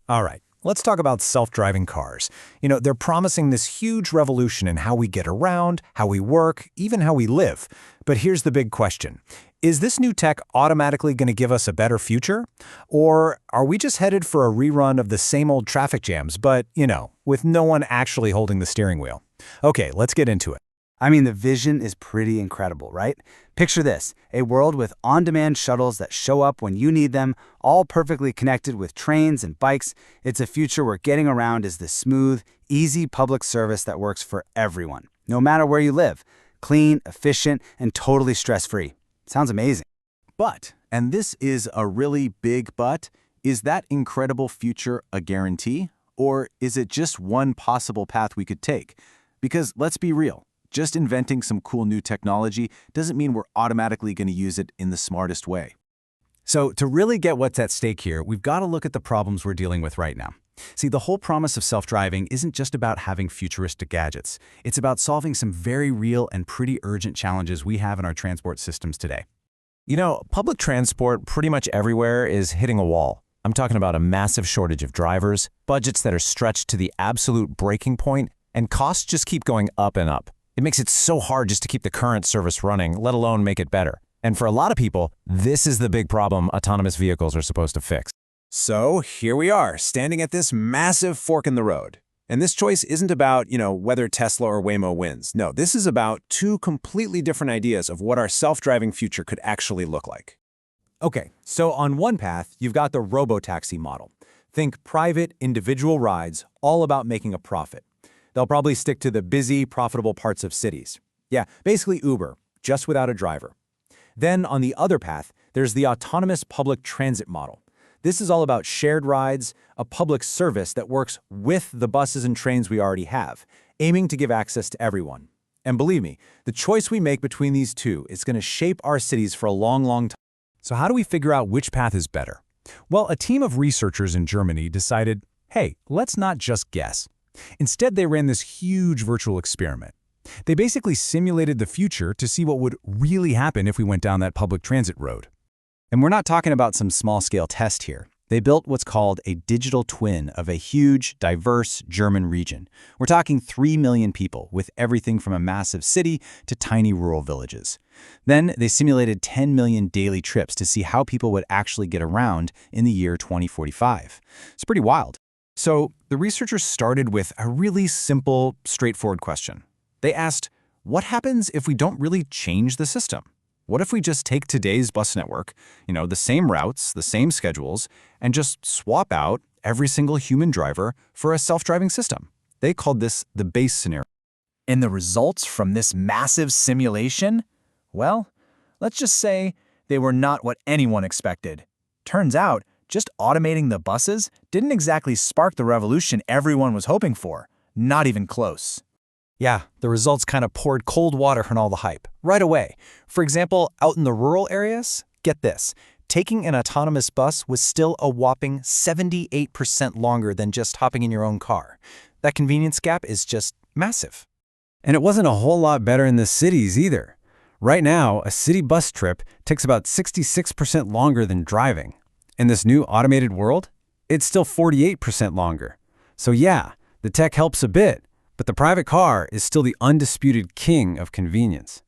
All right, let's talk about self-driving cars. They're promising this huge revolution in how we get around, how we work, even how we live. But here's the big question. Is this new tech automatically going to give us a better future? Or are we just headed for a rerun of the same old traffic jams, but, with no one actually holding the steering wheel? Okay, let's get into it. I mean, the vision is pretty incredible, right? Picture this, a world with on-demand shuttles that show up when you need them, all perfectly connected with trains and bikes. It's a future where getting around is the smooth, easy public service that works for everyone, no matter where you live. Clean, efficient, and totally stress-free. Sounds amazing. But, and this is a really big but, is that incredible future a guarantee? Or is it just one possible path we could take? Because let's be real. Just inventing some cool new technology doesn't mean we're automatically going to use it in the smartest way. So to really get what's at stake here, we've got to look at the problems we're dealing with right now. See, the whole promise of self-driving isn't just about having futuristic gadgets. It's about solving some very real and pretty urgent challenges we have in our transport systems today. Public transport pretty much everywhere is hitting a wall. I'm talking about a massive shortage of drivers, budgets that are stretched to the absolute breaking point, and costs just keep going up and up. It makes it so hard just to keep the current service running, let alone make it better. And for a lot of people, this is the big problem autonomous vehicles are supposed to fix. So here we are, standing at this massive fork in the road. And this choice isn't about, whether Tesla or Waymo wins. No, this is about two completely different ideas of what our self-driving future could actually look like. Okay, so on one path, you've got the robotaxi model. Think private, individual rides, all about making a profit. They'll probably stick to the busy, profitable parts of cities. Yeah, basically Uber, just without a driver. Then on the other path, there's the autonomous public transit model. This is all about shared rides, a public service that works with the buses and trains we already have, aiming to give access to everyone. And believe me, the choice we make between these two is going to shape our cities for a long, long time. So how do we figure out which path is better? Well, a team of researchers in Germany decided, hey, let's not just guess. Instead, they ran this huge virtual experiment. They basically simulated the future to see what would really happen if we went down that public transit road. And we're not talking about some small-scale test here. They built what's called a digital twin of a huge, diverse German region. We're talking 3 million people, with everything from a massive city to tiny rural villages. Then they simulated 10 million daily trips to see how people would actually get around in the year 2045. It's pretty wild. So the researchers started with a really simple, straightforward question. They asked, what happens if we don't really change the system? What if we just take today's bus network, the same routes, the same schedules, and just swap out every single human driver for a self-driving system? They called this the base scenario. And the results from this massive simulation? Well, let's just say they were not what anyone expected. Turns out, just automating the buses didn't exactly spark the revolution everyone was hoping for. Not even close. Yeah, the results kind of poured cold water on all the hype, right away. For example, out in the rural areas, get this, taking an autonomous bus was still a whopping 78% longer than just hopping in your own car. That convenience gap is just massive. And it wasn't a whole lot better in the cities either. Right now, a city bus trip takes about 66% longer than driving. In this new automated world, it's still 48% longer. So yeah, the tech helps a bit, but the private car is still the undisputed king of convenience.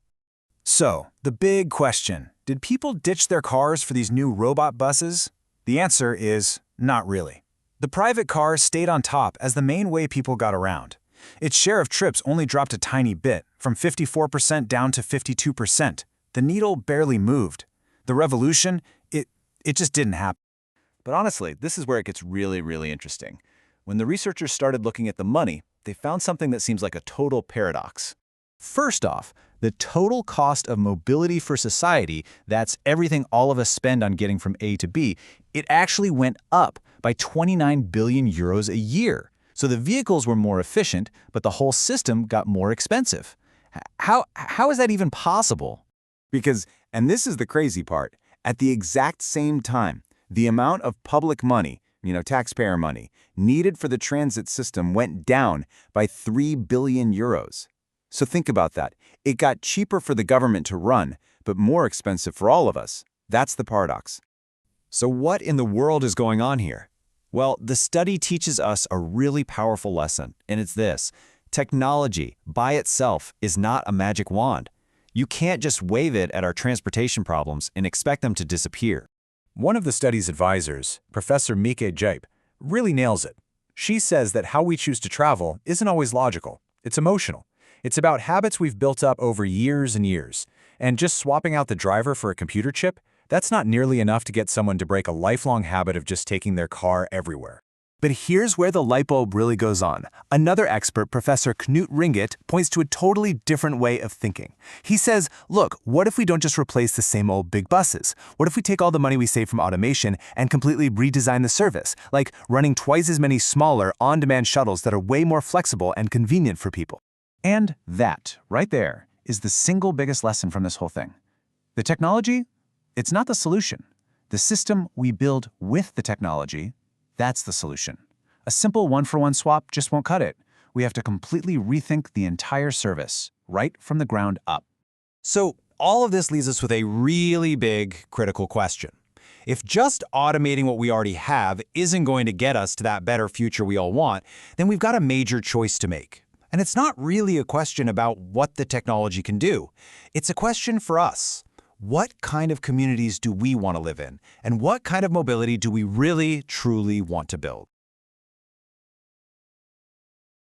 So, the big question, did people ditch their cars for these new robot buses? The answer is not really. The private car stayed on top as the main way people got around. Its share of trips only dropped a tiny bit, from 54% down to 52%. The needle barely moved. The revolution, it just didn't happen. But honestly, this is where it gets really, really interesting. When the researchers started looking at the money, they found something that seems like a total paradox. First off, the total cost of mobility for society, that's everything all of us spend on getting from A to B, it actually went up by 29 billion euros a year. So the vehicles were more efficient, but the whole system got more expensive. How is that even possible? Because, and this is the crazy part, at the exact same time, the amount of public money, taxpayer money, needed for the transit system went down by 3 billion euros. So think about that. It got cheaper for the government to run, but more expensive for all of us. That's the paradox. So what in the world is going on here? Well, the study teaches us a really powerful lesson, and it's this. Technology, by itself, is not a magic wand. You can't just wave it at our transportation problems and expect them to disappear. One of the study's advisors, Professor Mike Jape, really nails it. She says that how we choose to travel isn't always logical. It's emotional. It's about habits we've built up over years and years. And just swapping out the driver for a computer chip, that's not nearly enough to get someone to break a lifelong habit of just taking their car everywhere. But here's where the light bulb really goes on. Another expert, Professor Knut Ringit, points to a totally different way of thinking. He says, look, what if we don't just replace the same old big buses? What if we take all the money we save from automation and completely redesign the service, like running twice as many smaller, on-demand shuttles that are way more flexible and convenient for people? And that, right there, is the single biggest lesson from this whole thing. The technology, it's not the solution. The system we build with the technology, that's the solution. A simple one-for-one swap just won't cut it. We have to completely rethink the entire service, right from the ground up. So all of this leaves us with a really big, critical question. If just automating what we already have isn't going to get us to that better future we all want, then we've got a major choice to make. And it's not really a question about what the technology can do. It's a question for us. What kind of communities do we want to live in? And what kind of mobility do we really, truly want to build?